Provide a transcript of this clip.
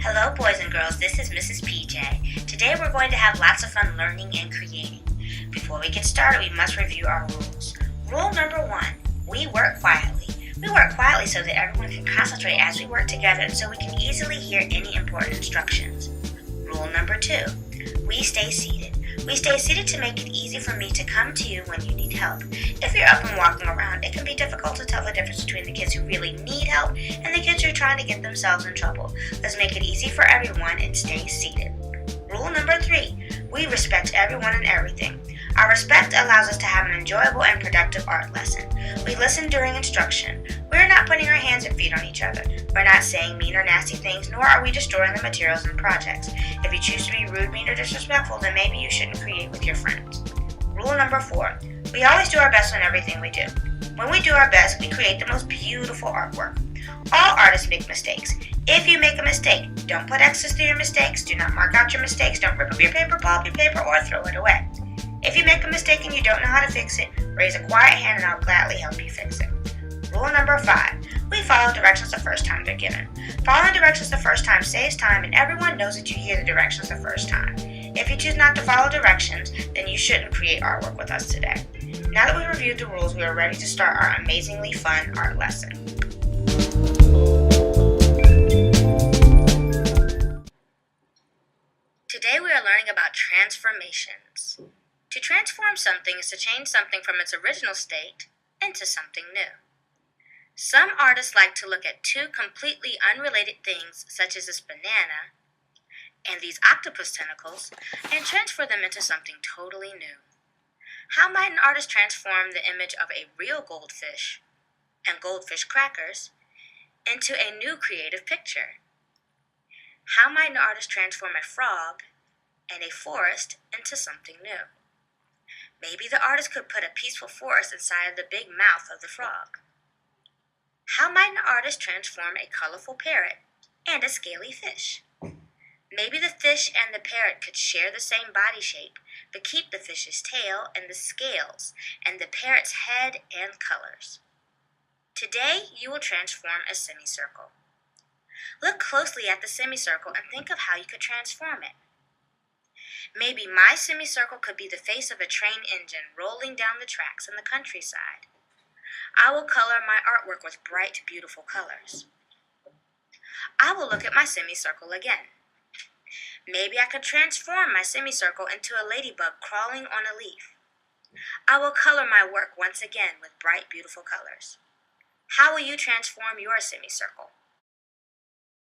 Hello, boys and girls. This is Mrs. PJ. Today we're going to have lots of fun learning and creating. Before we get started, we must review our rules. Rule number 1, we work quietly. We work quietly so that everyone can concentrate as we work together and so we can easily hear any important instructions. Rule number 2, we stay seated. We stay seated to make it easy for me to come to you when you need help. If you're up and walking around, it can be difficult to tell the difference between the kids who really need help and the kids who are trying to get themselves in trouble. Let's make it easy for everyone and stay seated. Rule number 3, we respect everyone and everything. Our respect allows us to have an enjoyable and productive art lesson. We listen during instruction. We're not putting our hands and feet on each other. We're not saying mean or nasty things, nor are we destroying the materials and projects. If you choose to be rude, mean, or disrespectful, then maybe you shouldn't create with your friends. Rule number 4, we always do our best on everything we do. When we do our best, we create the most beautiful artwork. All artists make mistakes. If you make a mistake, don't put X's through your mistakes, do not mark out your mistakes, don't rip up your paper, pop your paper, or throw it away. If you make a mistake and you don't know how to fix it, raise a quiet hand and I'll gladly help you fix it. Rule number 5, we follow directions the first time they're given. Following directions the first time saves time and everyone knows that you hear the directions the first time. If you choose not to follow directions, then you shouldn't create artwork with us today. Now that we've reviewed the rules, we are ready to start our amazingly fun art lesson. Today we are learning about transformations. To transform something is to change something from its original state into something new. Some artists like to look at two completely unrelated things, such as this banana and these octopus tentacles, and transfer them into something totally new. How might an artist transform the image of a real goldfish and goldfish crackers into a new creative picture? How might an artist transform a frog and a forest into something new? Maybe the artist could put a peaceful forest inside of the big mouth of the frog. How might an artist transform a colorful parrot and a scaly fish? Maybe the fish and the parrot could share the same body shape, but keep the fish's tail and the scales, and the parrot's head and colors. Today, you will transform a semicircle. Look closely at the semicircle and think of how you could transform it. Maybe my semicircle could be the face of a train engine rolling down the tracks in the countryside. I will color my artwork with bright, beautiful colors. I will look at my semicircle again. Maybe I could transform my semicircle into a ladybug crawling on a leaf. I will color my work once again with bright, beautiful colors. How will you transform your semicircle?